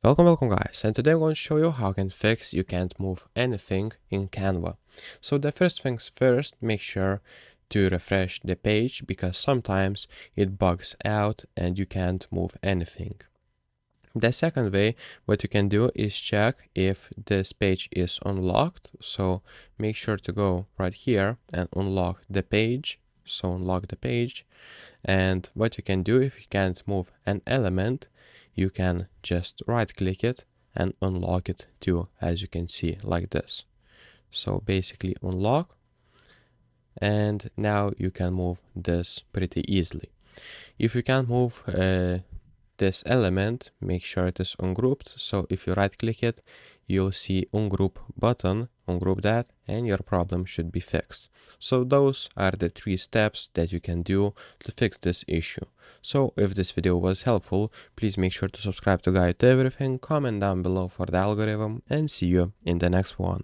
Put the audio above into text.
Welcome guys, and today I'm going to show you how you can't move anything in Canva. So the first things first, make sure to refresh the page because sometimes it bugs out and you can't move anything. The second way, what you can do is check if this page is unlocked. So make sure to go right here and unlock the page. So unlock the page. And what you can do if you can't move an element, you can just right click it and unlock it too, as you can see like this. So basically unlock, and now you can move this pretty easily. If you can't move this element, make sure it is ungrouped. So if you right click it, you'll see ungroup button, ungroup that, and your problem should be fixed. So those are the 3 steps that you can do to fix this issue. So if this video was helpful, please make sure to subscribe to Guide to Everything, comment down below for the algorithm, and see you in the next one.